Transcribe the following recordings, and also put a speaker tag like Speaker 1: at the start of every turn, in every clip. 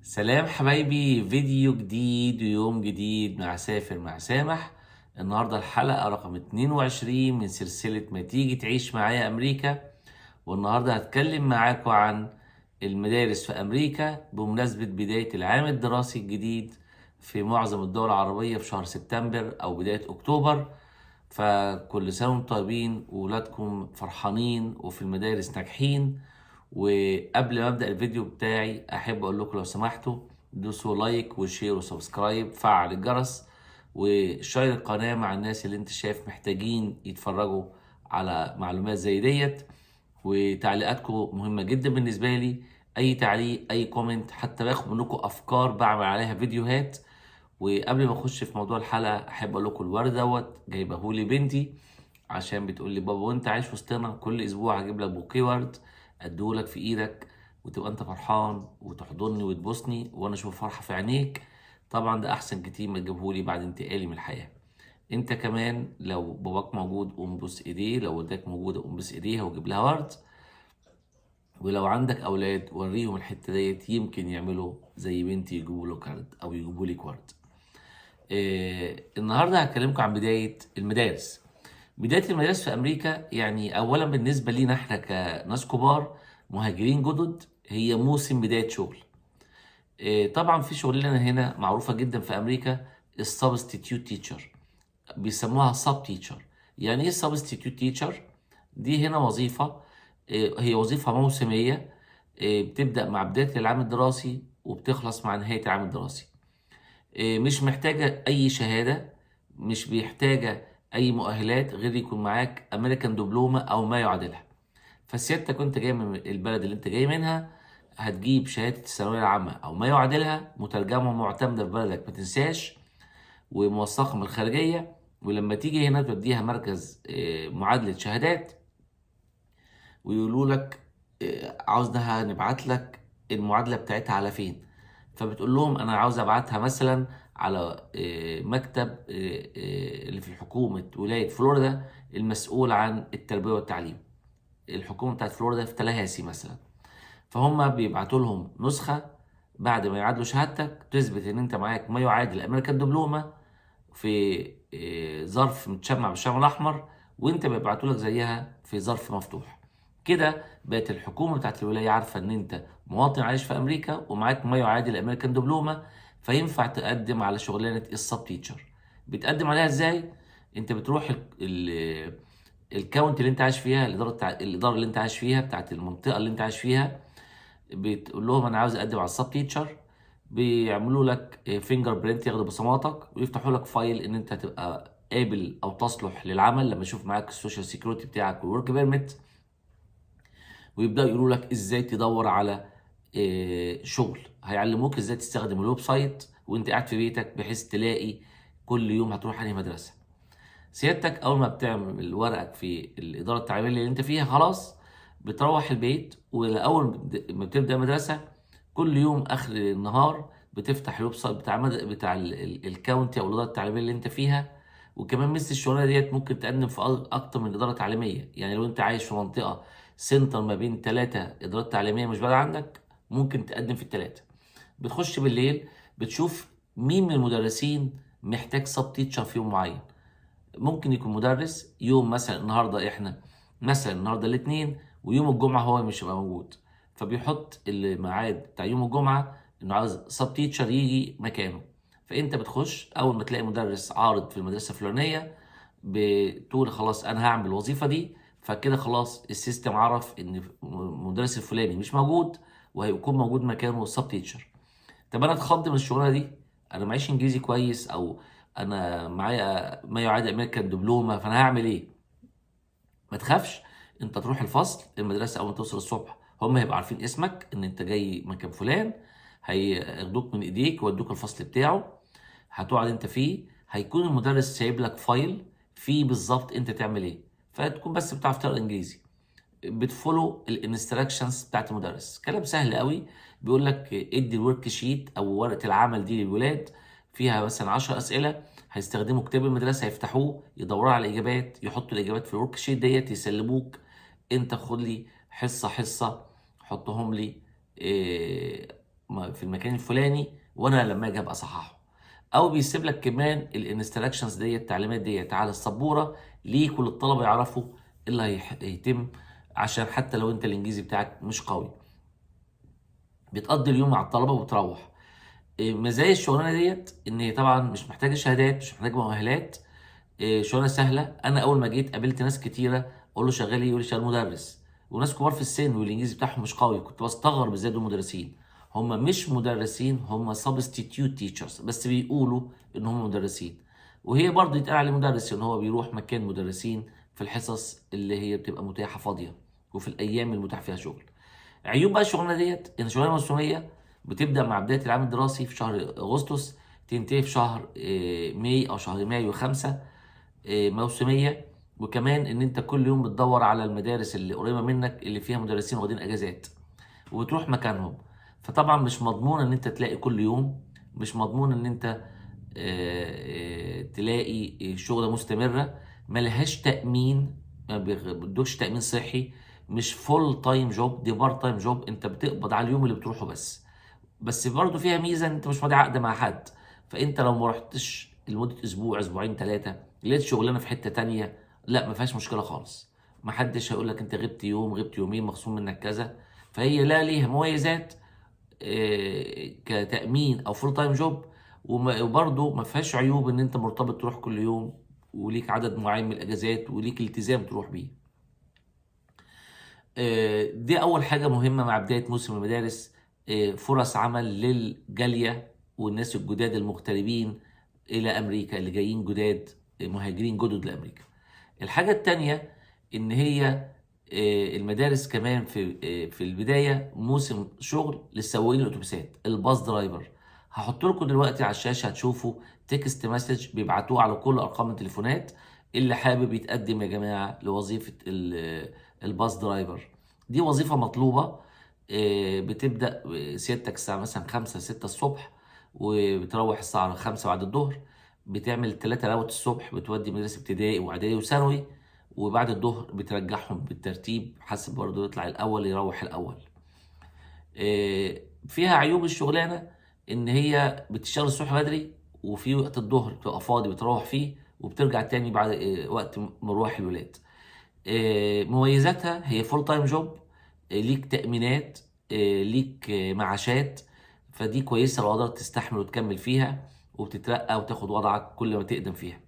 Speaker 1: سلام حبايبي، فيديو جديد ويوم جديد مع سافر مع سامح. النهاردة الحلقة رقم 22 من سلسلة ما تيجي تعيش معايا أمريكا. والنهاردة هتكلم معاكم عن المدارس في أمريكا بمناسبة بداية العام الدراسي الجديد في معظم الدول العربية في شهر سبتمبر أو بداية أكتوبر. فكل سنة وانتم طيبين وولادكم فرحانين وفي المدارس ناجحين. وقبل ما ابدا الفيديو بتاعي احب اقول لكم لو سمحتوا دوسوا لايك وشير وسبسكرايب، فعل الجرس وشير القناه مع الناس اللي انت شايف محتاجين يتفرجوا على معلومات زي ديت. وتعليقاتكم مهمه جدا بالنسبه لي، اي تعليق اي كومنت حتى باخد منكم افكار بعمل عليها فيديوهات. وقبل ما اخش في موضوع الحلقه احب اقول لكم الورد دوت جايبهولي بنتي عشان بتقول لي بابا وانت عايش وسطنا كل اسبوع هجيب لك بوكيه ورد اديهولك في ايدك وتبقى انت فرحان وتحضني وتبوسني وانا اشوف فرحه في عينيك. طبعا ده احسن كتير ما تجيبهولي بعد انتقالي من الحياه. انت كمان لو باباك موجود قوم بوس ايديه، لو والدتك موجوده قوم بوس ايديها وجيب لها ورد. ولو عندك اولاد وريهم الحته ديت يمكن يعملوا زي بنتي يجيبوا لك ورد او يجيبوا لك ورد. النهارده هكلمكم عن بدايه المدارس. بداية المدارس في أمريكا، يعني أولا بالنسبة لينا إحنا كناس كبار مهاجرين جدد هي موسم بداية شغل. طبعا في شغلنا هنا معروفة جدا في أمريكا، السبستيتيوت تيتشر، بيسموها سب تيتشر. يعني إيه سبستيتيوت تيتشر؟ دي هنا وظيفة، هي وظيفة موسمية، بتبدأ مع بداية العام الدراسي وبتخلص مع نهاية العام الدراسي. مش محتاجة أي شهادة، مش بيحتاجة أي مؤهلات غير يكون معاك أمريكان دبلومة أو ما يعادلها. فسيادتك كنت جاي من البلد اللي أنت جاي منها هتجيب شهادة الثانوية العامة أو ما يعادلها مترجمة ومعتمدة في بلدك ما تنساش، وموثقة من الخارجية. ولما تيجي هنا توديها مركز معادلة شهادات ويقولوا لك عاوزها نبعت لك المعادله بتاعتها على فين، فبتقول لهم انا عاوز ابعتها مثلا على مكتب اللي في حكومه ولايه فلوريدا المسؤول عن التربيه والتعليم. الحكومه بتاعت فلوريدا في تلاهاسي مثلا، فهم بيبعتوا لهم نسخه بعد ما يعادلوا شهادتك تثبت ان انت معاك ما يعادل امريكان دبلومه في ظرف متشمع بالشمع الاحمر، وانت بيبعتوا لك زيها في ظرف مفتوح. كده بقت الحكومه بتاعت الولايه عارفه ان انت مواطن عايش في امريكا ومعاك ما يعادل امريكان دبلومه، فينفع تقدم على شغلانه السب تيتشر. بتقدم عليها ازاي؟ انت بتروح الكاونتي اللي انت عايش فيها، الاداره اللي انت عايش فيها بتاعت المنطقه اللي انت عايش فيها، بتقول لهم انا عاوز اقدم على السب تيتشر. بيعملوا لك فينجر برينت، ياخدوا بصماتك ويفتحوا لك فايل ان انت تبقى قابل او تصلح للعمل لما يشوف معاك السوشيال سيكيورتي بتاعك والورك بيرميت. ويبداوا يقولوا لك ازاي تدور على شغل، هيعلموك ازاي تستخدم الويب سايت وانت قاعد في بيتك بحيث تلاقي كل يوم هتروح انهي مدرسه. سيادتك اول ما بتعمل ورقك في الاداره التعليميه اللي انت فيها خلاص بتروح البيت، واول ما بتبدا مدرسه كل يوم اخر النهار بتفتح الويب سايت بتاع بتاع الكاونتي او الاداره التعليميه اللي انت فيها. وكمان مثل الشغلانه ديت ممكن تقدم في اكتر من اداره تعليميه، يعني لو انت عايش في منطقه سنتر ما بين ثلاثه ادارات تعليميه مش بعيد عنك ممكن تقدم في الثلاثه. بتخش بالليل بتشوف مين من المدرسين محتاج سب تيتشر في يوم معين. ممكن يكون مدرس يوم مثلا النهارده احنا مثلا النهارده الاثنين ويوم الجمعه هو مش هيبقى موجود، فبيحط الميعاد بتاع يوم الجمعه انه عاوز سب تيتشر يجي مكانه. فانت بتخش اول ما تلاقي مدرس عارض في المدرسه الفلانيه بتقول خلاص انا هعمل الوظيفه دي. فكده خلاص السيستم عرف ان المدرس الفلاني مش موجود وهيكون موجود مكانه السب تيتشر. طب انا اتخض من الشغلانه دي، انا معيش انجليزي كويس او انا معايا ما يعادل امريكان دبلومه فانا هعمل ايه؟ ما تخافش، انت تروح الفصل المدرسه اول ما توصل الصبح هم هيبقوا عارفين اسمك ان انت جاي مكان فلان، هياخدوك من ايديك ويودوك الفصل بتاعه. هتقعد انت فيه، هيكون المدرس سايب لك فايل فيه بالظبط انت تعمل ايه، فتكون بس بتعرف تقرا انجليزي. بتفولو الانستراكشنز بتاعت المدرس، كلام سهل قوي. بيقول لك ادي الورك شيت او ورقه العمل دي للولاد فيها مثلا 10 اسئله، هيستخدموا كتاب المدرسه يفتحوه يدوروا على الاجابات يحطوا الاجابات في الورك شيت ديت يسلموك. انت خد لي حصه حصه حطهم لي في المكان الفلاني وانا لما اجي ابقى اصححه. او بيسيب لك كمان الانستراكشنز ديت، التعليمات ديت على السبوره ليك وللطلبه يعرفوا ايه اللي هيتم، عشان حتى لو انت الانجليزي بتاعك مش قوي بتقضي اليوم مع الطلبه وبتروح. مزايا الشغلانه ديت ان هي طبعا مش محتاجه شهادات، مش محتاجه مؤهلات، شغلانه سهله. انا اول ما جيت قابلت ناس كتيره اقول له شغال ايه، يقول لي شغال مدرس، وناس كبار في السن والانجليزي بتاعهم مش قوي، كنت بستغرب ازاي دول مدرسين. هم مش مدرسين، هم سبستيتيوت تيتشرز، بس بيقولوا ان هم مدرسين. وهي برضه يتقال عليه مدرس ان هو بيروح مكان مدرسين في الحصص اللي هي بتبقى متاحه فاضيه وفي الايام المتاح فيها شغل. عيوب بقى الشغلانه ديت ان شغلانه موسميه، بتبدا مع بدايه العام الدراسي في شهر اغسطس، تنتهي في شهر ماي او شهر مايو 5. موسميه. وكمان ان انت كل يوم بتدور على المدارس اللي قريبه منك اللي فيها مدرسين واخدين اجازات وبتروح مكانهم. فطبعا مش مضمون ان انت تلاقي كل يوم، مش مضمون ان انت تلاقي شغله مستمره، ملهاش تامين، ما بيدوكش تامين صحي، مش فول تايم جوب، دي بار تايم جوب، انت بتقبض على اليوم اللي بتروحه بس. بس برضه فيها ميزه ان انت مش ماضي عقد مع حد، فانت لو ما رحتش لمده اسبوع اسبوعين ثلاثه لقيت شغلانه في حته تانية، لا ما فيهاش مشكله خالص. ما حدش هيقول لك انت غبت يوم غبت يومين مخصوم منك كذا. فهي لا ليها مميزات كتامين او فول تايم جوب، وبرضه ما فيهاش عيوب ان انت مرتبط تروح كل يوم وليك عدد معين من الاجازات وليك التزام تروح بيه. دي أول حاجة مهمة مع بداية موسم المدارس. فرص عمل للجالية والناس الجداد المغتربين إلى أمريكا اللي جايين جداد، مهاجرين جدد لأمريكا. الحاجة التانية إن هي المدارس كمان في البداية موسم شغل للسواقين الأتوبيسات، الباص درايفر. هحط لكم دلوقتي على الشاشة هتشوفوا تكست مسج بيبعتوه على كل أرقام التليفونات اللي حابب يتقدم يا جماعة لوظيفة الباص درايفر. دي وظيفة مطلوبة. بتبدأ سيادتك الساعة مثلا 5 6 الصبح وبتروح الساعة 5 بعد الظهر، بتعمل 3 راوت الصبح بتودي مدرسة ابتدائي واعدادي وثانوي، وبعد الظهر بترجعهم بالترتيب حسب برضه يطلع الأول يروح الأول. فيها عيوب الشغلانة إن هي بتشتغل الصبح بدري وفي وقت الظهر بتبقى فاضي بتروح فيه وبترجع تاني بعد وقت مروح الولاد. مميزاتها هي فول تايم جوب، ليك تأمينات، ليك معاشات، فدي كويسة لو قدرت تستحمل وتكمل فيها وبتترقى وتاخد وضعك كل ما تقدم فيها.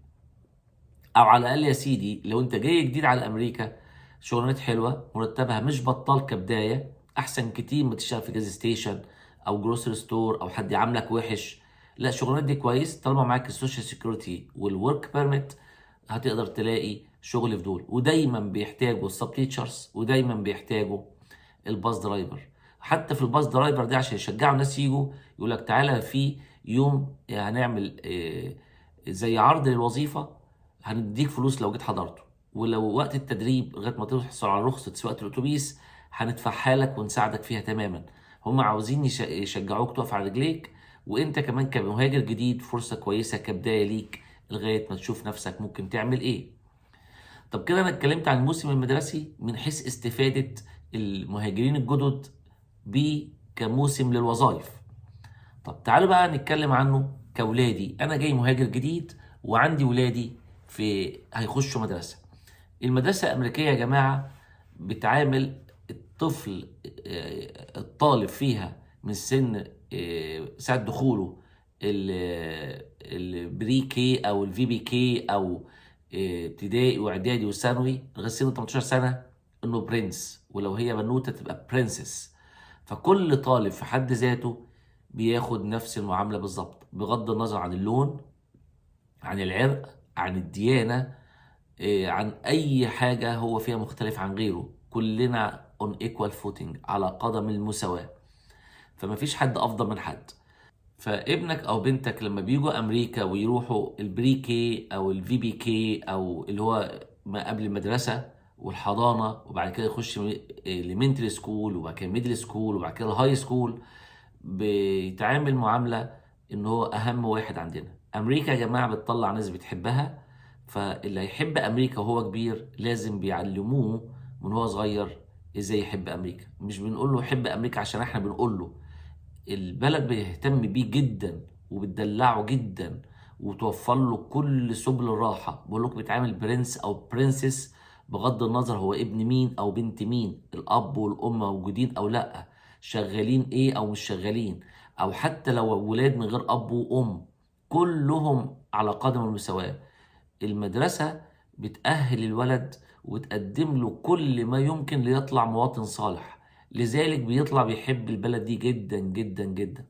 Speaker 1: او على الاقل يا سيدي لو انت جاي جديد على امريكا، شغلانات حلوه مرتبها مش بطال كبدايه، احسن كتير ما تشتغل في جاز ستيشن او جروسري ستور او حد يعاملك وحش. لا الشغلانات دي كويس طالما معاك السوشيال سيكيورتي والورك بيرميت، هتقدر تلاقي شغل في دول. ودايما بيحتاجوا السب تيتشرز ودايما بيحتاجوا الباص درايفر. حتى في الباص درايفر دي عشان يشجعوا الناس يجوا، يقول لك تعالى في يوم هنعمل زي عرض للوظيفه، هنديك فلوس لو جيت حضرته، ولو وقت التدريب لغايه ما تحصل على رخصه سواقه الاتوبيس هندفعها لك ونساعدك فيها تماما. هم عاوزين يشجعوك تقف على رجليك، وانت كمان كمهاجر جديد فرصه كويسه كبدايه ليك لغايه ما تشوف نفسك ممكن تعمل ايه. طب كده انا اتكلمت عن الموسم المدرسي من حيث استفاده المهاجرين الجدد بيه كموسم للوظائف. طب تعالوا بقى نتكلم عنه كولادي، انا جاي مهاجر جديد وعندي ولادي هيخشوا مدرسه. المدرسه الامريكيه يا جماعه بتعامل الطفل الطالب فيها من سن ساعه دخوله البري كي او الفي بي كي او ابتدائي واعدادي وثانوي لغايه سن 18 سنه انه برنس، ولو هي بنوته تبقى برنسس. فكل طالب في حد ذاته بياخد نفس المعامله بالظبط بغض النظر عن اللون، عن العرق، عن الديانه، عن اي حاجه هو فيها مختلف عن غيره. كلنا on equal footing على قدم المساواه، فما فيش حد افضل من حد. فابنك او بنتك لما بيجوا امريكا ويروحوا البري كي او الفي بي كي او اللي هو ما قبل المدرسه والحضانه، وبعد كده يخش اليمنتري سكول وبعد كده ميدل سكول وبعد كده الهاي سكول، بيتعامل معامله ان هو اهم واحد عندنا. امريكا يا جماعه بتطلع ناس بتحبها، فاللي هيحب امريكا وهو كبير لازم بيعلموه من هو صغير ازاي يحب امريكا. مش بنقول له حب امريكا عشان احنا بنقول له، البلد بيهتم بيه جدا وبتدلعه جدا وتوفر له كل سبل الراحه. بقول لك بيتعامل برنس او برنسس بغض النظر هو ابن مين او بنت مين، الاب والام موجودين او لا، شغالين ايه او مش شغالين، او حتى لو ولاد من غير اب وام، كلهم على قدم المساواه. المدرسه بتأهل الولد وتقدم له كل ما يمكن ليطلع مواطن صالح، لذلك بيطلع بيحب البلد دي جدا جدا جدا.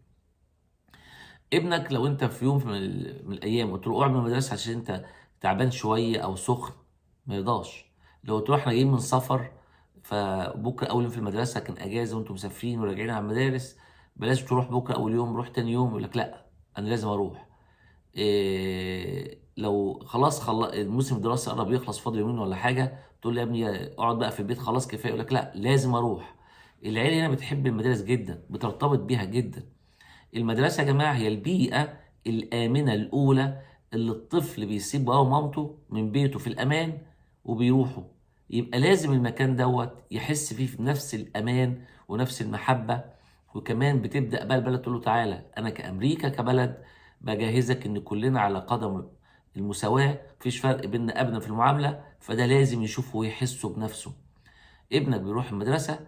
Speaker 1: ابنك لو انت في يوم من الايام قلت له اقعد من المدرسه عشان انت تعبان شويه او سخن، ما يرضاش. لو قلت له احنا جايين من سفر فبكره اول يوم في المدرسه كان اجازه وانتم مسافرين وراجعين على المدارس، بلاش تروح بكره اول يوم، روح تاني يوم، يقول لك لا انا لازم اروح. إيه لو خلاص الموسم الدراسي قرب يخلص فاضل يومين ولا حاجه، تقول لي يا ابني اقعد بقى في البيت خلاص كفايه، يقول لك لا لازم اروح. العيله هنا بتحب المدارس جدا، بترتبط بيها جدا. المدرسة يا جماعة هي البيئة الآمنة الأولى اللي الطفل بيسيب باباه ومامته من بيته في الأمان وبيروحوا، يبقى لازم المكان دوت يحس فيه في نفس الأمان ونفس المحبة. وكمان بتبدأ بقى البلد تقول له تعالى أنا كأمريكا كبلد بجهزك إن كلنا على قدم المساواة، مفيش فرق بيننا أبدا في المعاملة، فده لازم يشوفه ويحسه بنفسه. ابنك بيروح المدرسة،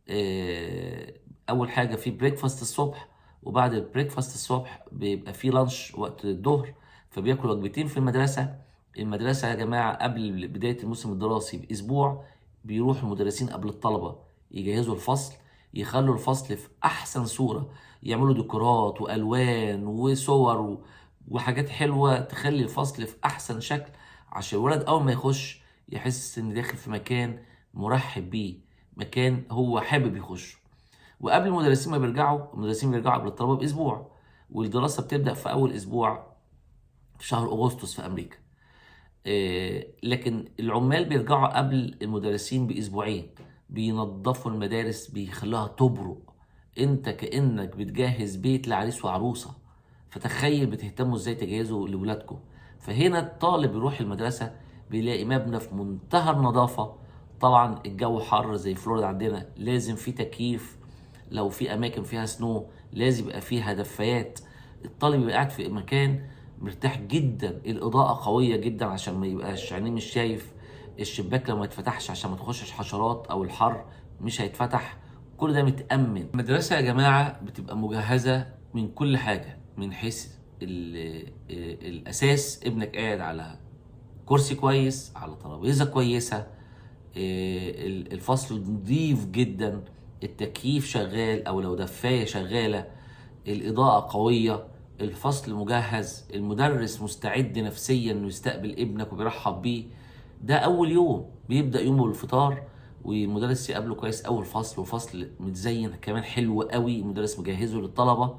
Speaker 1: آه، اول حاجه في بريكفاست الصبح، وبعد البريكفاست الصبح بيبقى في لانش وقت الظهر، فبياكل وجبتين في المدرسه. المدرسه يا جماعه قبل بدايه الموسم الدراسي باسبوع بيروح المدرسين قبل الطلبه يجهزوا الفصل، يخلوا الفصل في احسن صوره، يعملوا ديكورات والوان وصور وحاجات حلوه تخلي الفصل في احسن شكل، عشان الولد اول ما يخش يحس ان داخل في مكان مرحب بيه، مكان هو حابب يخشه. وقبل المدرسين ما بيرجعوا، المدرسين بيرجعوا قبل الطلبه باسبوع، والدراسه بتبدا في اول اسبوع في شهر اغسطس في امريكا. لكن العمال بيرجعوا قبل المدرسين باسبوعين، بينظفوا المدارس بيخلوها تبرق، انت كانك بتجهز بيت لعريس وعروسه، فتخيل بتهتموا ازاي تجهزوا لولادكم. فهنا الطالب يروح المدرسه بيلاقي مبنى في منتهى النظافه. طبعا الجو حر زي فلوريدا عندنا لازم في تكييف، لو في اماكن فيها سنو لازم يبقى فيها دفايات، الطالب يبقى قاعد في مكان مرتاح جدا، الاضاءه قويه جدا عشان ما يبقاش عينيه مش شايف، الشباك لو ما يتفتحش عشان ما تخشش حشرات او الحر مش هيتفتح، كل ده متامن. المدرسه يا جماعه بتبقى مجهزه من كل حاجه، من حيث الاساس ابنك قاعد على كرسي كويس، على ترابيزه كويسه، الفصل نظيف جدا، التكييف شغال او لو دفايه شغاله، الاضاءه قويه، الفصل مجهز، المدرس مستعد نفسيا انه يستقبل ابنك وبيرحب بيه. ده اول يوم بيبدا يومه بالفطار، والمدرس يقابله كويس اول فصل، وفصل متزين كمان حلو قوي المدرس مجهزه للطلبه.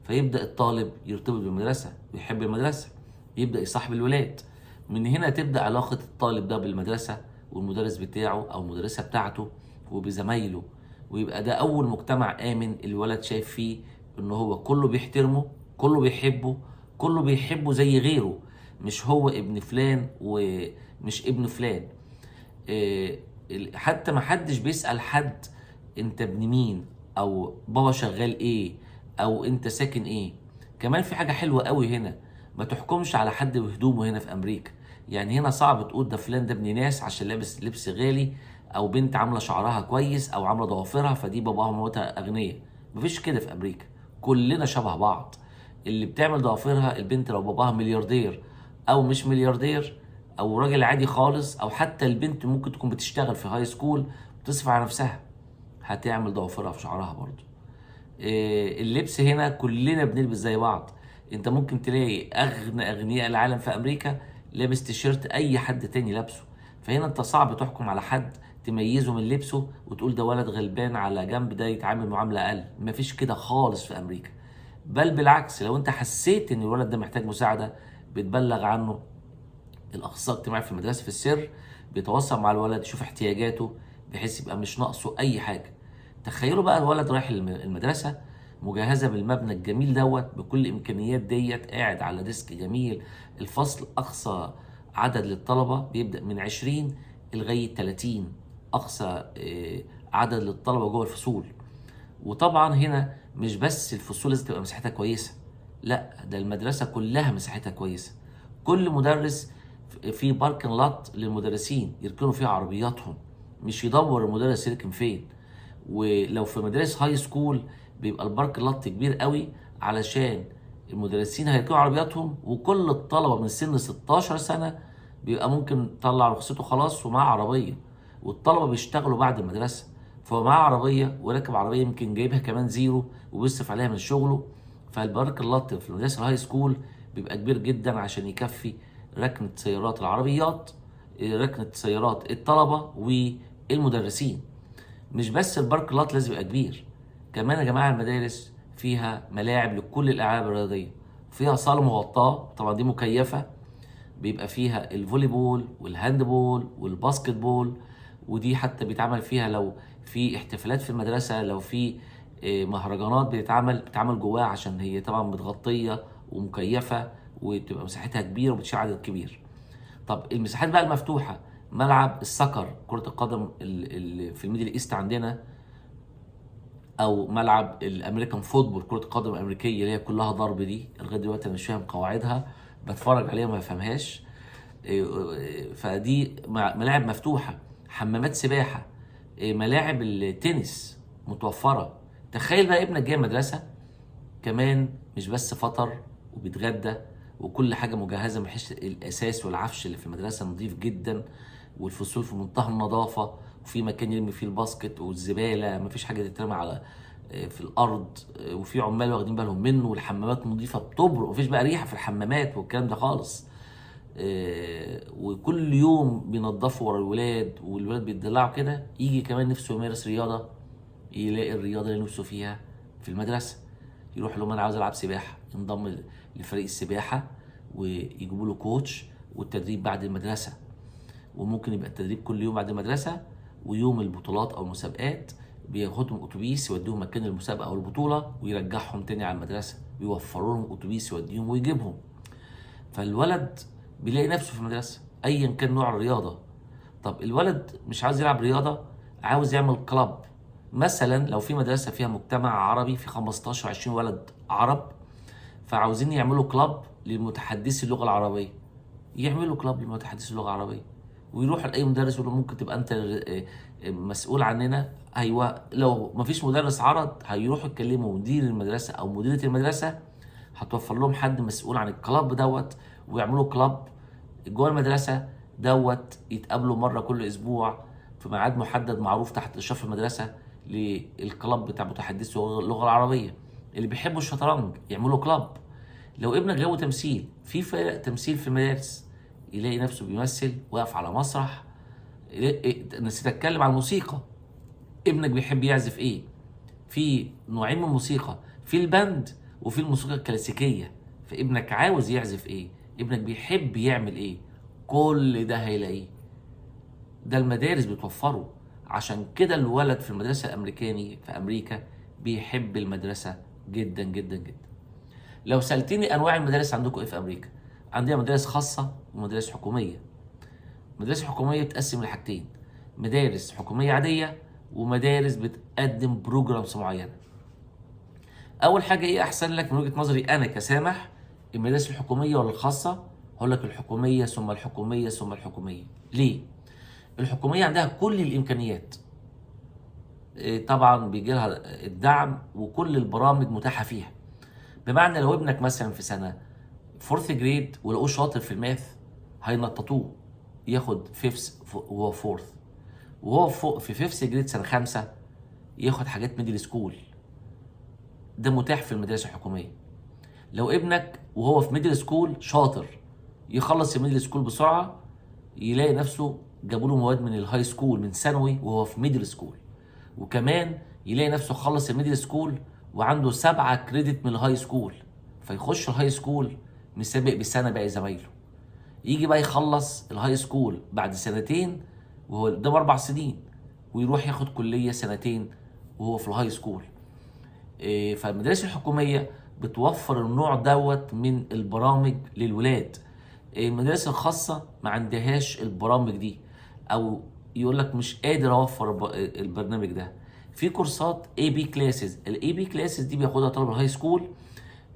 Speaker 1: فيبدا الطالب يرتبط بالمدرسه ويحب المدرسه، يبدا يصاحب الولاد. من هنا تبدا علاقه الطالب ده بالمدرسه والمدرس بتاعه او المدرسه بتاعته وبزمايله، ويبقى ده اول مجتمع امن الولد شايف فيه ان هو كله بيحترمه، كله بيحبه، كله بيحبه زي غيره، مش هو ابن فلان ومش ابن فلان. إيه، حتى ما حدش بيسأل حد انت ابن مين، او بابا شغال ايه، او انت ساكن ايه. كمان في حاجة حلوة قوي هنا، ما تحكمش على حد بهدومه هنا في امريكا. يعني هنا صعب تقول ده فلان ده ابن ناس عشان لابس لبس غالي، او بنت عاملة شعرها كويس او عاملة ضوافرها فدي باباها ومامتها اغنياء. مفيش كده في امريكا، كلنا شبه بعض. اللي بتعمل ضوافرها البنت لو باباها ملياردير او مش ملياردير، او راجل عادي خالص، او حتى البنت ممكن تكون بتشتغل في هاي سكول بتصرف على نفسها، هتعمل ضوافرها في شعرها برضو. اللبس هنا كلنا بنلبس زي بعض، انت ممكن تلاقي اغنى اغنياء العالم في امريكا لابس تيشيرت اي حد تاني لابسه. فهنا انت صعب تحكم على حد تميزه من لبسه وتقول ده ولد غلبان على جنب ده يتعامل معاملة اقل، مفيش كده خالص في امريكا. بل بالعكس، لو انت حسيت ان الولد ده محتاج مساعدة بتبلغ عنه الاخصائي الاجتماعي في المدرسه في السر، بيتواصل مع الولد يشوف احتياجاته بحيث يبقى مش ناقصه اي حاجه. تخيلوا بقى الولد رايح المدرسه مجهزه بالمبنى الجميل دوت بكل الامكانيات ديت، قاعد على ديسك جميل، الفصل اقصى عدد للطلبه بيبدا من 20 لغايه 30 اقصى عدد للطلبه جوه الفصول. وطبعا هنا مش بس الفصول لازم تبقى مساحتها كويسه، لا ده المدرسه كلها مساحتها كويسه. كل مدرس في باركن لات للمدرسين يركنوا فيها عربياتهم، مش يدور المدرس يركن فين. ولو في مدارس هاي سكول بيبقى البارك لات كبير قوي، علشان المدرسين هيركنوا عربياتهم، وكل الطلبه من سن 16 سنه بيبقى ممكن طلع رخصته خلاص ومعاه عربيه، والطلبه بيشتغلوا بعد المدرسه، فهو معاه عربيه وراكب عربيه يمكن جايبها كمان زيرو وبيصرف عليها من شغله. فالبارك اللط في المدارس الهاي سكول بيبقى كبير جدا عشان يكفي ركنه سيارات العربيات، ركنه سيارات الطلبه والمدرسين. مش بس البارك لات لازم يبقى كبير، كمان يا جماعه المدارس فيها ملاعب لكل الالعاب الرياضيه، فيها صاله مغطاه طبعا دي مكيفه، بيبقى فيها الفولي بول والهاند بول والباسكت بول، ودي حتى بيتعمل فيها لو في احتفالات في المدرسه، لو في مهرجانات بتتعمل جواها، عشان هي طبعا متغطيه ومكيفه وبتبقى مساحتها كبيره وبتشيل عدد كبير. طب المساحات بقى المفتوحه، ملعب السكر كره القدم اللي في الميدل ايست عندنا، او ملعب الامريكان فوتبول كره القدم الامريكيه اللي هي كلها ضرب، دي لغايه دلوقتي انا مش فاهم قواعدها، بتفرج عليها ما بفهمهاش. فدي ملاعب مفتوحه، حمامات سباحه، ملاعب التنس متوفره. تخيل بقى ابنك جاي مدرسه كمان مش بس فطر وبيتغدى وكل حاجه مجهزه، من حيث الاساس والعفش اللي في المدرسه نظيف جدا، والفصول في منتهى النظافه، وفي مكان يرمي فيه الباسكت والزباله، مفيش حاجه تترمي على في الارض، وفي عمال واخدين بالهم منه، والحمامات نظيفه بتبرق، مفيش بقى ريحه في الحمامات والكلام ده خالص. وكل يوم بينظفوا ورا الولاد، والولاد بيتدلعوا كده، يجي كمان نفسه يمارس رياضه، يلاقي الرياضه اللي نفسه فيها في المدرسه، يروح لهم انا عاوز العب سباحه، ينضم لفريق السباحه ويجيبوا له كوتش، والتدريب بعد المدرسه، وممكن يبقى التدريب كل يوم بعد المدرسه، ويوم البطولات او المسابقات بياخدهم اتوبيس يوديهم مكان المسابقه او البطوله ويرجعهم تاني على المدرسه، ويوفروا لهم اتوبيس يوديهم ويجيبهم. فالولد بيلاقي نفسه في المدرسه ايا كان نوع الرياضه. طب الولد مش عاوز يلعب رياضه، عاوز يعمل كلاب. مثلا لو في مدرسه فيها مجتمع عربي في 15 20 ولد عرب، فعاوزين يعملوا كلاب للمتحدثي اللغه العربيه، يعملوا كلاب للمتحدثي اللغه العربيه، ويروح لاي مدرس يقول له ممكن تبقى انت مسؤول عننا. ايوه، لو مفيش مدرس عرض هيروحوا يتكلموا مدير المدرسه او مديره المدرسه، هتوفر لهم حد مسؤول عن الكلاب دوت، ويعملوا كلاب جوه المدرسه دوت، يتقابلوا مره كل اسبوع في ميعاد محدد معروف تحت اشراف المدرسه للكلاب بتاع متحدثي اللغه العربيه. اللي بيحبوا الشطرنج يعملوا كلاب. لو ابنك جو تمثيل، في فرق تمثيل في المدارس، يلاقي نفسه بيمثل واقف على مسرح. نسيت اتكلم عن الموسيقى، ابنك بيحب يعزف ايه؟ في نوعين من الموسيقى، في الباند وفي الموسيقى الكلاسيكيه، فابنك عاوز يعزف ايه؟ ابنك بيحب يعمل ايه؟ كل ده هيلاقيه، ده المدارس بتوفره. عشان كده الولد في المدرسه الامريكاني في امريكا بيحب المدرسه جدا جدا جدا. لو سالتني انواع المدارس عندكم ايه في امريكا، عندنا مدارس خاصه ومدارس حكوميه. المدارس الحكوميه بتقسم لحاجتين، مدارس حكوميه عاديه ومدارس بتقدم بروجرامز معينه. اول حاجه ايه احسن لك من وجهه نظري انا كسامح، المدارس الحكوميه ولا الخاصه؟ هقول لك الحكوميه ثم الحكوميه ثم الحكوميه. ليه؟ الحكوميه عندها كل الامكانيات، طبعا بيجي لها الدعم وكل البرامج متاحه فيها. بمعنى لو ابنك مثلا في سنه فورث جريد ولقوه شاطر في الماث، هينططوه ياخد فيفث وهو فورث، وهو فوق في فيفث جريد سنه 5 ياخد حاجات ميدل سكول. ده متاح في المدارس الحكوميه. لو ابنك وهو في ميدل سكول شاطر، يخلص الميدل سكول بسرعه، يلاقي نفسه جابوا له مواد من الهاي سكول من ثانوي وهو في ميدل سكول، وكمان يلاقي نفسه خلص الميدل سكول وعنده 7 كريدت من الهاي سكول، فيخش الهاي سكول مسابق بسنه باقي زمايله. يجي بقى يخلص الهاي سكول بعد سنتين وهو قدام 4 سنين، ويروح ياخد كليه سنتين وهو في الهاي سكول. فالمدارس الحكوميه بتوفر النوع دوت من البرامج للولاد. المدارس الخاصه ما عندهاش البرامج دي، او يقول لك مش قادر اوفر البرنامج ده. في كورسات اي بي كلاسز. الاي بي كلاسز دي بياخدها طلبه الهاي سكول،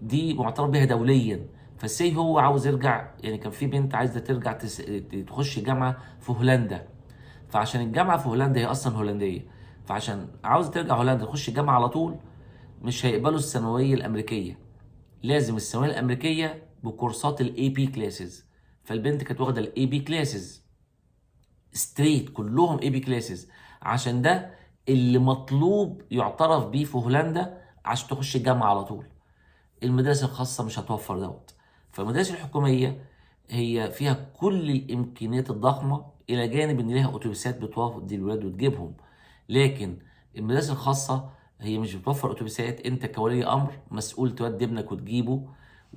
Speaker 1: دي معترف بيها دوليا. فالسي هو عاوز يرجع، يعني كان في بنت عايزه ترجع تخش جامعه في هولندا، فعشان الجامعه في هولندا هي اصلا هولنديه، فعشان عاوزه ترجع هولندا تخش الجامعه على طول، مش هيقبلوا الثانويه الامريكيه، لازم الثانويه الامريكيه بكورسات الاي بي كلاسز. فالبنت كانت واخده الاي بي كلاسز ستريت، كلهم اي بي كلاسز، عشان ده اللي مطلوب يعترف بيه في هولندا عشان تخش الجامعه على طول. المدارس الخاصه مش هتوفر دوت. فالمدارس الحكوميه هي فيها كل الامكانيات الضخمه، الى جانب ان ليها اتوبيسات بتودي الولاد وتجيبهم. لكن المدارس الخاصه هي مش بتوفر اتوبيسات، انت كولي امر مسؤول تودي ابنك وتجيبه.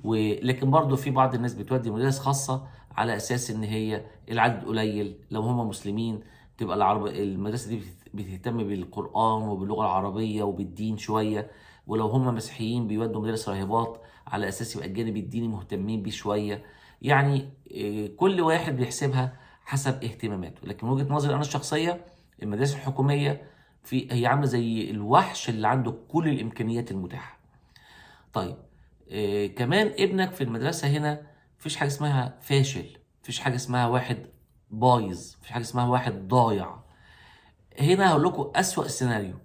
Speaker 1: ولكن برضه في بعض الناس بتودي مدارس خاصه على اساس ان هي العدد قليل، لو هم مسلمين تبقى المدرسه دي بتهتم بالقران وباللغه العربيه وبالدين شويه، ولو هم مسيحيين بيودوا مدارس راهبات على اساس يبقى الجانب الديني مهتمين بيه شويه. يعني كل واحد بيحسبها حسب اهتماماته. لكن من وجهه نظري انا الشخصيه، المدارس الحكوميه هي عامله زي الوحش اللي عنده كل الامكانيات المتاحه. طيب كمان ابنك في المدرسه هنا مفيش حاجه اسمها فاشل، مفيش حاجه اسمها واحد بايظ، مفيش حاجه اسمها واحد ضايع. هنا هقول لكم اسوأ سيناريو.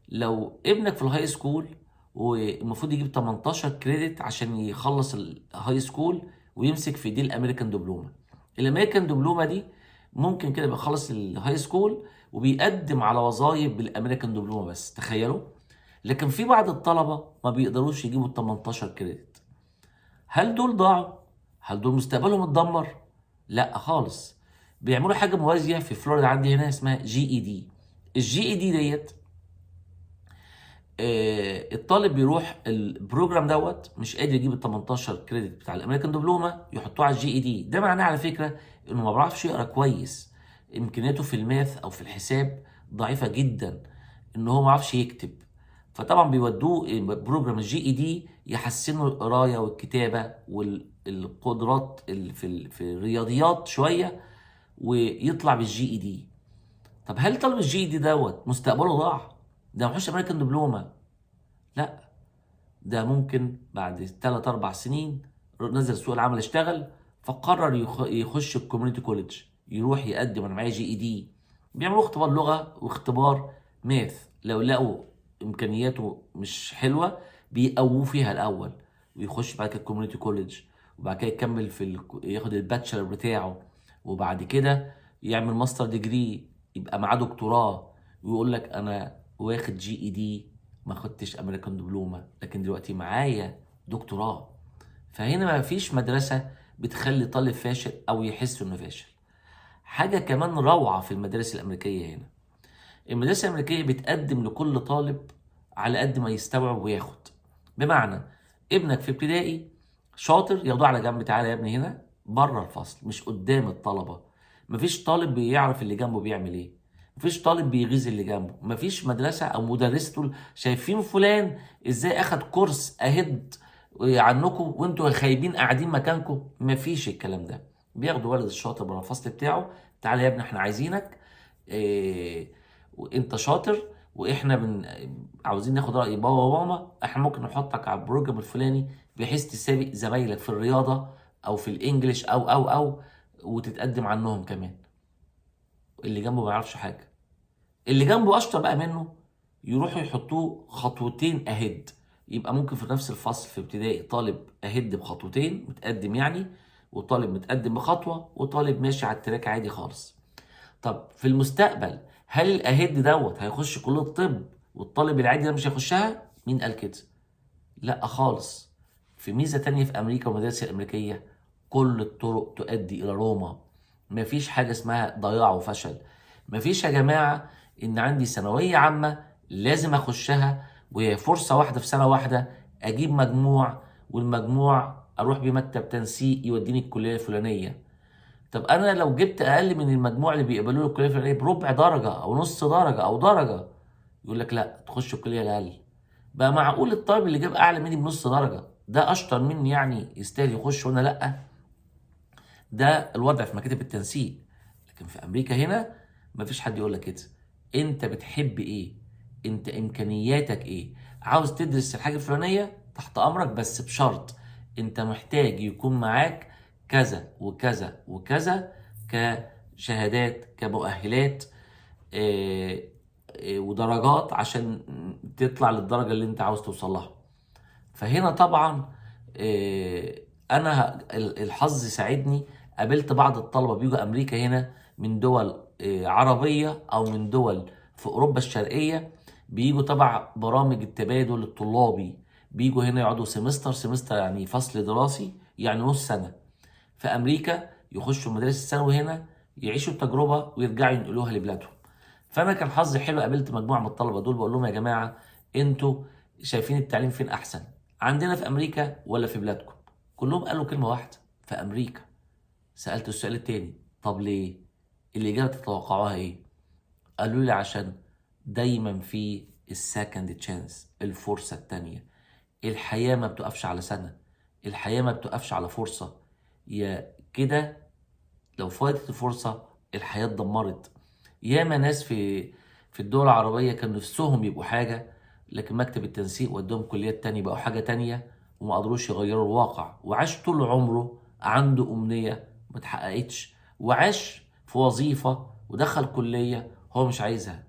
Speaker 1: لو ابنك في الهاي سكول والمفروض يجيب 18 كريدت عشان يخلص الهاي سكول ويمسك في دي الامريكان دبلومه. الامريكان دبلومه دي ممكن كده يبقى خلص الهاي سكول وبيقدم على وظائف بالامريكان دبلومه بس، تخيلوا. لكن في بعض الطلبه ما بيقدروش يجيبوا ال 18 كريدت. هل دول ضاعوا؟ هل دول مستقبلهم اتدمر؟ لا خالص. بيعملوا حاجه موازيه في فلوريدا عندي هنا اسمها جي اي دي. الجي اي دي ديت الطالب بيروح البروجرام دوت مش قادر يجيب ال 18 كريدت بتاع الامريكان دبلومه، يحطوه على الجي اي دي. ده معناه على فكره انه ما بيعرفش يقرا كويس، امكانياته في الماث او في الحساب ضعيفه جدا، ان هو ما بيعرفش يكتب. فطبعا بيودوه بروجرام الجي اي دي يحسنوا القرايه والكتابه والقدرات في الرياضيات شويه، ويطلع بالجي اي دي. طب هل طالب الجي اي دي دوت مستقبله ضاع؟ ده ما يخش امريكان دبلومه؟ لا، ده ممكن بعد 3 4 سنين نزل سوق العمل اشتغل، فقرر يخش الكوميونتي كوليدج، يروح يقدم انا معايا جي اي دي. بيعملوا اختبار لغه واختبار ماث، لو لقوا امكانياته مش حلوه بيقووه فيها الاول، ويخش بعد كده الكوميونتي كوليدج، وبعد كده يكمل ياخد الباتشلر بتاعه، وبعد كده يعمل ماستر ديجري يبقى معاه دكتوراه، ويقول لك انا واخد جي اي دي، ما خدتش امريكان دبلومه، لكن دلوقتي معايا دكتوراه. فهنا ما فيش مدرسه بتخلي طالب فاشل او يحس انه فاشل. حاجه كمان روعه في المدارس الامريكيه هنا، المدارس الامريكيه بتقدم لكل طالب على قد ما يستوعب وياخد. بمعنى ابنك في ابتدائي شاطر، ياخدوه على جنب، تعالى يا ابني هنا بره الفصل مش قدام الطلبه. مفيش طالب بيعرف اللي جنبه بيعمل ايه، مفيش طالب بيغيظ اللي جنبه، مفيش مدرسه او مدرس تقول شايفين فلان ازاي اخد كورس اهد عنكم وانتوا خايبين قاعدين مكانكم. مفيش الكلام ده. بياخدوا ولد الشاطر بره الفصل بتاعه، تعالى يا ابني احنا عايزينك إيه، وانت شاطر، واحنا عاوزين ناخد راي بابا وماما، احنا ممكن نحطك على البروجرام الفلاني بحيث تسابق زمايلك في الرياضه او في الانجليش او وتتقدم عنهم كمان. اللي جنبه ما يعرفش حاجه، اللي جنبه اشطر بقى منه يروحوا يحطوه خطوتين اهيد. يبقى ممكن في نفس الفصل في ابتدائي طالب اهيد بخطوتين متقدم يعني، وطالب متقدم بخطوه، وطالب ماشي على التراك عادي خالص. طب في المستقبل هل الاهيد دوت هيخش كليه الطب والطالب العادي ده مش هيخشها؟ مين قال كده؟ لا خالص. في ميزه تانية في امريكا والمدارس الامريكيه، كل الطرق تؤدي الى روما. مفيش حاجه اسمها ضياع وفشل. مفيش يا جماعه ان عندي ثانويه عامه لازم اخشها وهي فرصه واحده في سنه واحده اجيب مجموع، والمجموع اروح بيه مكتب تنسيق يوديني الكليه الفلانيه. طب انا لو جبت اقل من المجموع اللي بيقبلوه له الكليه الفلانيه بربع درجه او نص درجه او درجه، يقول لك لا تخش الكليه الاقل. بقى معقول الطالب اللي جاب اعلى مني بنص درجه ده اشطر مني يعني يستاهل يخش وانا لا؟ ده الوضع في مكاتب التنسيق. لكن في امريكا هنا مفيش حد يقول لك كده. انت بتحب ايه؟ انت امكانياتك ايه. عاوز تدرس الحاجه الفلانيه تحت امرك، بس بشرط انت محتاج يكون معاك كذا وكذا وكذا كشهادات كمؤهلات، آه، ودرجات عشان تطلع للدرجه اللي انت عاوز توصل لها. فهنا طبعا انا الحظ ساعدني، قابلت بعض الطلبه بيجوا امريكا هنا من دول عربيه او من دول في اوروبا الشرقيه، بيجوا تبع برامج التبادل الطلابي، بيجوا هنا يقعدوا سمستر يعني فصل دراسي، يعني نص سنه في امريكا، يخشوا المدارس الثانوي هنا، يعيشوا التجربه ويرجعوا ينقلوها لبلادهم. فانا كان حظي حلو، قابلت مجموعه من الطلبه دول بقول لهم يا جماعه انتوا شايفين التعليم فين احسن، عندنا في امريكا ولا في بلادكم؟ كلهم قالوا كلمه واحده: في امريكا. سالت السؤال التاني: طب ليه؟ الاجابه تتوقعوها ايه؟ قالوا لي عشان دايما في السكند تشانس، الفرصه التانيه. الحياه ما بتقفش على سنه، الحياه ما بتقفش على فرصه، يا كده لو فاتت الفرصة الحياة اتدمرت. ياما ناس في الدول العربية كان نفسهم يبقوا حاجة، لكن مكتب التنسيق ودهم كليات تانية بقوا حاجة تانية، وما قدروش يغيروا الواقع، وعاش طول عمره عنده أمنية ما اتحققتش، وعاش في وظيفة ودخل كلية هو مش عايزها.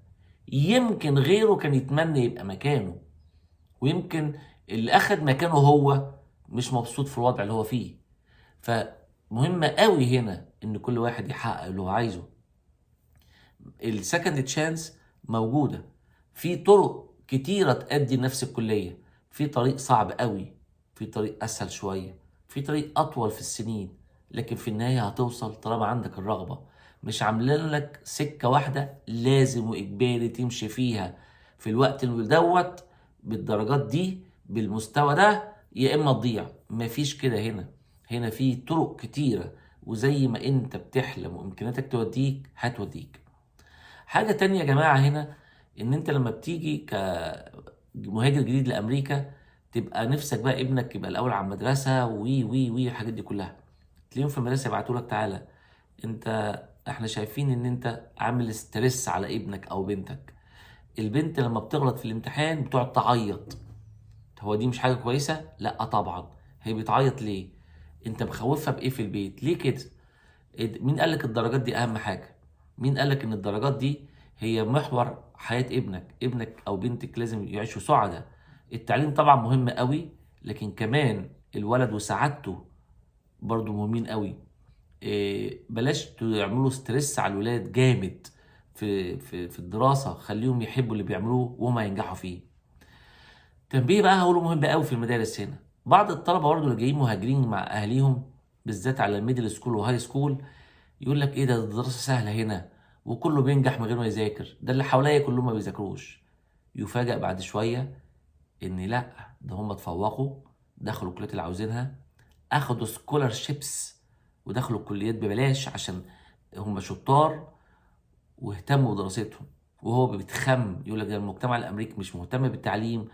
Speaker 1: يمكن غيره كان يتمنى يبقى مكانه، ويمكن اللي أخد مكانه هو مش مبسوط في الوضع اللي هو فيه. فمهم قوي هنا ان كل واحد يحقق اللي هو عايزه. السكند تشانس موجوده في طرق كتيره تأدي نفس الكليه، في طريق صعب قوي، في طريق اسهل شويه، في طريق اطول في السنين، لكن في النهايه هتوصل طالما عندك الرغبه. مش عاملين لك سكه واحده لازم واجباري تمشي فيها في الوقت دوت بالدرجات دي بالمستوى ده، يا اما تضيع. مفيش كده هنا، هنا في طرق كتيره، وزي ما انت بتحلم وامكانياتك توديك هتوديك. حاجة تانية يا جماعة هنا، ان انت لما بتيجي كمهاجر جديد لامريكا تبقى نفسك بقى ابنك يبقى الاول على المدرسة وي الحاجات دي كلها، تلاقيهم في المدرسة يبعتوا لك: تعالى انت، احنا شايفين ان انت عامل ستريس على ابنك او بنتك. البنت لما بتغلط في الامتحان بتقعد تعيط، هو دي مش حاجة كويسة؟ لا طبعا. هي بتعيط ليه؟ انت مخوفها بايه في البيت؟ ليه كده؟ مين قالك الدرجات دي اهم حاجة؟ مين قالك ان الدرجات دي هي محور حياة ابنك او بنتك لازم يعيشوا سعداء؟ التعليم طبعا مهم قوي، لكن كمان الولد وسعادته برضو مهمين قوي. بلاش تعملوا ستريس على الولاد جامد في الدراسة، خليهم يحبوا اللي بيعملوه وهم ينجحوا فيه. تنبيه بقى هقوله مهم قوي في المدارس هنا: بعض الطلبة برضو اللي جايين مهاجرين مع اهاليهم بالذات على الميدل سكول وهاي سكول، يقول لك ايه ده الدراسه سهله هنا وكله بينجح من غير ما يذاكر، ده اللي حواليا كلهم ما بيذاكروش. يفاجأ بعد شويه ان لا، ده هم اتفوقوا، دخلوا الكليات اللي عاوزينها، اخدوا سكولارشيبس ودخلوا الكليات ببلاش عشان هم شطار واهتموا بدراستهم. وهو بيتخم يقول لك ده المجتمع الامريكي مش مهتم بالتعليم،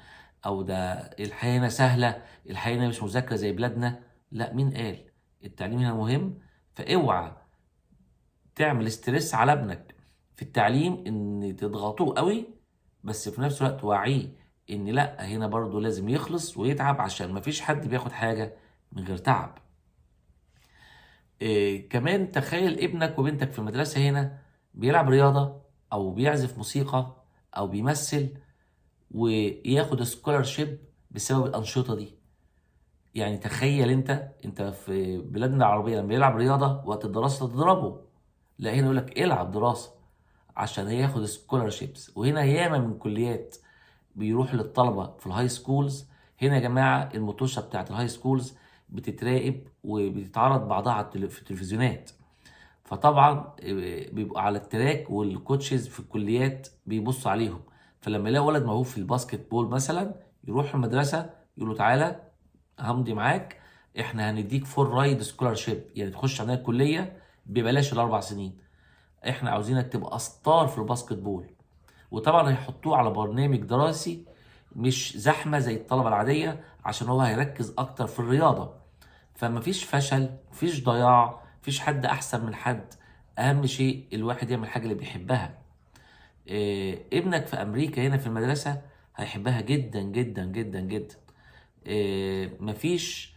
Speaker 1: او ده الحياه هنا سهله، الحياه هنا مش مذاكره زي بلادنا. لا، مين قال؟ التعليم هنا مهم. فاوعى تعمل ستريس على ابنك في التعليم ان تضغطوه قوي، بس في نفس الوقت وعيه ان لا، هنا برضو لازم يخلص ويتعب عشان مفيش حد بياخد حاجة من غير تعب. كمان تخيل ابنك وبنتك في المدرسة هنا بيلعب رياضة او بيعزف موسيقى او بيمثل، وياخد سكولارشيب بسبب الأنشطة دي. يعني تخيل انت في بلادنا العربية لما يلعب رياضة وقت الدراسة تضربه، لا هنا يقول لك العب دراسه عشان هياخد سكولارشيبس. وهنا ياما من كليات بيروح للطلبه في الهاي سكولز. هنا يا جماعه المطوشه بتاعت الهاي سكولز بتتراقب وبتتعرض بعضها في التلفزيونات، فطبعا بيبقوا على التراك والكوتشز في الكليات بيبصوا عليهم. فلما يلاقي ولد موهوب في الباسكت بول مثلا، يروح المدرسه يقولوا تعالى همضي معاك، احنا هنديك فول رايد سكولارشيب، يعني تخش عندنا الكليه ببلاش ال4 سنين، احنا عاوزينك تبقى ستار في الباسكت بول. وطبعا هيحطوه على برنامج دراسي مش زحمه زي الطلبه العاديه، عشان هو هيركز اكتر في الرياضه. فمفيش فشل، مفيش ضياع، مفيش حد احسن من حد، اهم شيء الواحد يعمل حاجه اللي بيحبها. ابنك في امريكا هنا في المدرسه هيحبها جدا جدا جدا جدا. مفيش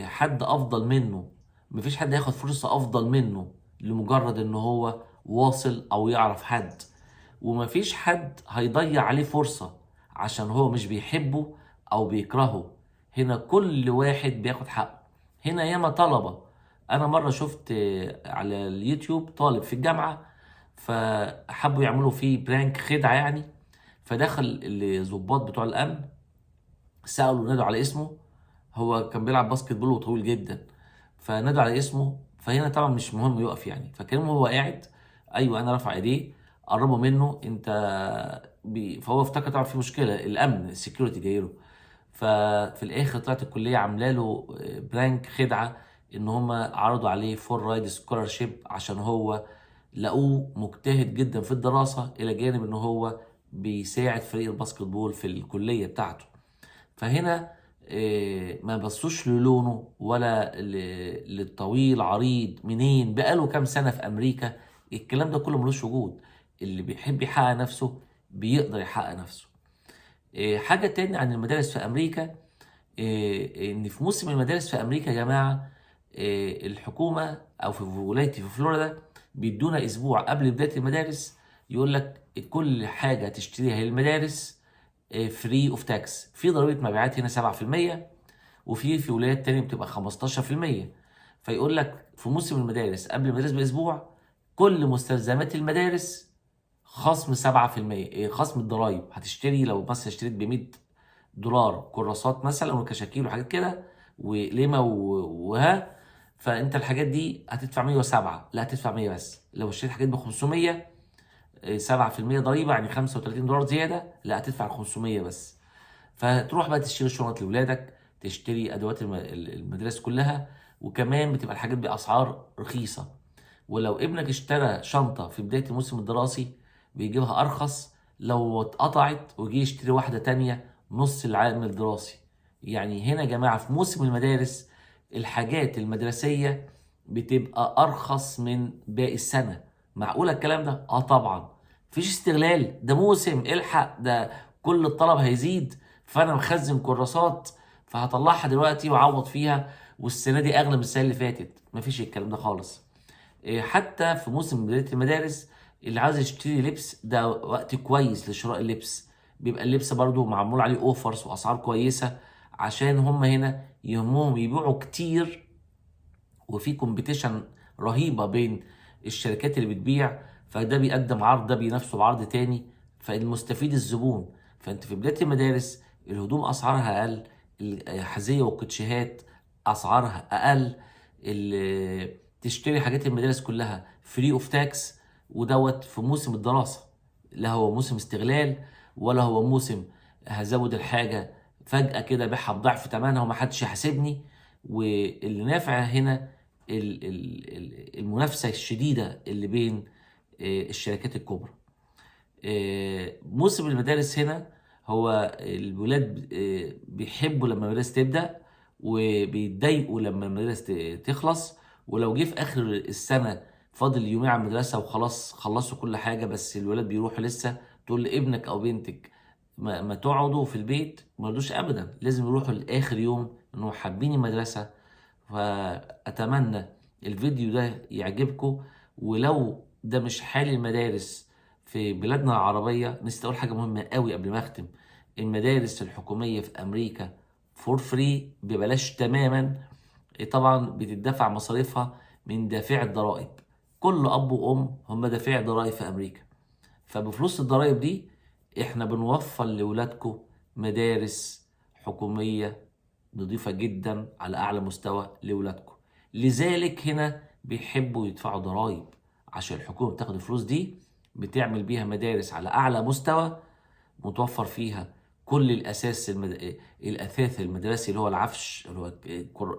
Speaker 1: حد افضل منه، مفيش حد هياخد فرصه افضل منه لمجرد ان هو واصل او يعرف حد، ومفيش حد هيضيع عليه فرصه عشان هو مش بيحبه او بيكرهه. هنا كل واحد بياخد حقه. هنا ياما طلبه، انا مره شفت على اليوتيوب طالب في الجامعه فحبوا يعملوا فيه برانك خدعه يعني، فدخل الضباط بتوع الامن سالوا نادوا على اسمه، هو كان بيلعب باسكت بول وطويل جدا، فنادوا على اسمه. فهنا طبعا مش مهم يقف يعني، فكلمه هو قاعد، ايوه انا رافع ايديه، قربوا منه انت فهو افتكر طبعا في مشكله، الامن السكيورتي جاي له. ففي الاخر طلعت الكليه عامله له برانك خدعه، ان هم عرضوا عليه فور رايد سكولارشيب عشان هو لقوه مجتهد جدا في الدراسه الى جانب ان هو بيساعد فريق الباسكت بول في الكليه بتاعته. فهنا ما بصوش للونه ولا للطويل عريض منين بقاله كام سنة في أمريكا، الكلام ده كله ملوش وجود. اللي بيحب يحقق نفسه بيقدر يحقق نفسه. حاجة تاني عن المدارس في أمريكا، إن في موسم المدارس في أمريكا يا جماعة، الحكومة أو في ولايتي في فلوريدا بيدونا أسبوع قبل بداية المدارس، يقول لك كل حاجة تشتريها للمدارس فري اوف تاكس، في ضريبه مبيعات هنا 7%، وفي ولايات تانية بتبقى 15%. فيقول لك في موسم المدارس قبل المدارس باسبوع كل مستلزمات المدارس خصم 7%، خصم الضرايب. هتشتري لو مثلا اشتريت ب $100 كراسات مثلا وكشاكيل وحاجات كده وليمه وها، فانت الحاجات دي هتدفع 107، لا هتدفع 100 بس. لو اشتريت حاجات ب 500 7% ضريبه يعني $35 زياده، لا هتدفع 500 بس. فتروح بقى تشتري شنط لاولادك، تشتري ادوات المدارس كلها، وكمان بتبقى الحاجات باسعار رخيصه. ولو ابنك اشترى شنطه في بدايه الموسم الدراسي بيجيبها ارخص لو اتقطعت ويجي يشتري واحده تانية نص العام الدراسي. يعني هنا يا جماعه في موسم المدارس الحاجات المدرسيه بتبقى ارخص من باقي السنه. معقوله الكلام ده؟ اه طبعا. مفيش استغلال، ده موسم الحق، ده كل الطلب هيزيد، فانا مخزن كراسات فهطلعها دلوقتي واعوض فيها، والسنه دي اغلى من السنه اللي فاتت. مفيش الكلام ده خالص. حتى في موسم بدايه المدارس اللي عاوز يشتري لبس ده وقت كويس لشراء اللبس، بيبقى اللبس برضو معمول عليه اوفرز واسعار كويسه، عشان هم هنا يهمهم يبيعوا كتير، وفي كومبيتيشن رهيبه بين الشركات اللي بتبيع، فده بيقدم عرض ده بينافسه بعرض تاني، فالمستفيد الزبون. فانت في بدايه المدارس الهدوم اسعارها اقل، الحذاء والكوتشيهات اسعارها اقل، تشتري حاجات المدارس كلها فري اوف تاكس، ودوت في موسم الدراسه. لا هو موسم استغلال ولا هو موسم هزود الحاجه فجاه كده ابيعها بضعف ثمنها ومحدش يحاسبني. واللي نافع هنا المنافسه الشديده اللي بين الشركات الكبرى. موسم المدارس هنا هو الولاد بيحبوا لما المدارس تبدأ، وبيتضايقوا لما المدارس تخلص. ولو جه في آخر السنة فاضل يومين على المدرسة وخلاص خلصوا كل حاجة بس الولاد بيروحوا لسه، تقول لابنك أو بنتك ما تقعدوا في البيت، ما يرضوش أبدا، لازم يروحوا لآخر يوم إنهم حابين المدرسة. فأتمنى الفيديو ده يعجبكم. ولو ده مش حال المدارس في بلادنا العربية، نسيت أقول حاجة مهمة قوي قبل ما أختم. المدارس الحكومية في أمريكا فور فري ببلاش تماما، طبعا بتدفع مصاريفها من دافع الضرائب. كل أب وأم هم دافعي ضرائب في أمريكا، فبفلوس الضرائب دي إحنا بنوفر لأولادكم مدارس حكومية نظيفة جدا على أعلى مستوى لأولادكم. لذلك هنا بيحبوا يدفعوا ضرائب، عشان الحكومة بتاخد الفلوس دي بتعمل بيها مدارس على أعلى مستوى، متوفر فيها كل الأثاث المدرسي اللي هو العفش، اللي هو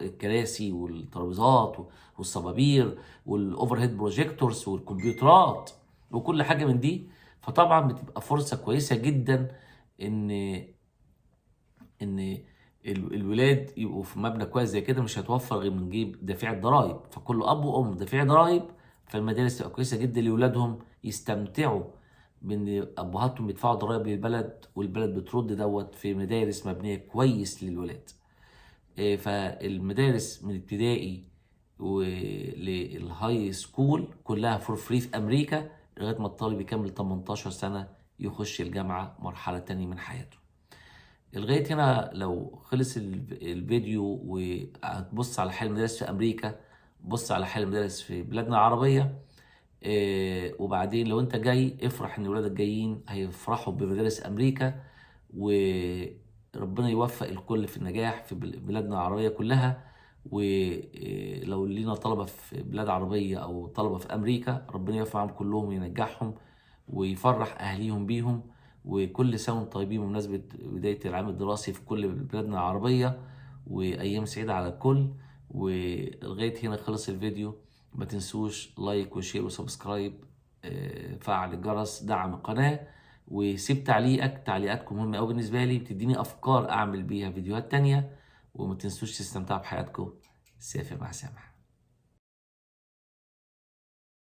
Speaker 1: الكراسي والترابيزات والصبابير والأوفر هيد بروجيكتورز والكمبيوترات وكل حاجة من دي. فطبعا بتبقى فرصة كويسة جدا إن الولاد يبقوا في مبنى كويس زي كده، مش هتوفر غير من جيب دافع الضرايب. فكل اب وام دافع ضرايب، فالمدارس تبقى كويسه جدا لاولادهم يستمتعوا بان ابهاتهم بيدفعوا ضرائب للبلد والبلد بترد دوت في مدارس مبنيه كويس للولاد. فالمدارس من ابتدائي وللهاي سكول كلها فور فري في امريكا لغايه ما الطالب يكمل 18 سنه يخش الجامعه مرحله تانية من حياته. لغايه هنا لو خلص الفيديو وهتبص على حال المدارس في امريكا، بص على حال المدارس في بلادنا العربيه. وبعدين لو انت جاي افرح ان ولادك جايين هيفرحوا بمدارس امريكا، وربنا يوفق الكل في النجاح في بلادنا العربية كلها. ولو لينا طلبة في بلاد عربية او طلبة في امريكا، ربنا يوفق معاهم كلهم وينجحهم ويفرح اهليهم بيهم. وكل سنة وانتم طيبين بمناسبة بداية العام الدراسي في كل بلادنا العربية، وايام سعيدة على الكل. ولغاية هنا خلص الفيديو، ما تنسوش لايك وشير وسبسكرايب، فعل الجرس، دعم القناة، وسيب تعليقك. تعليقاتكم مهمة أوي بالنسبة لي، بتديني أفكار أعمل بيها فيديوهات تانية. وما تنسوش تستمتعوا بحياتكم. سافر مع سامح.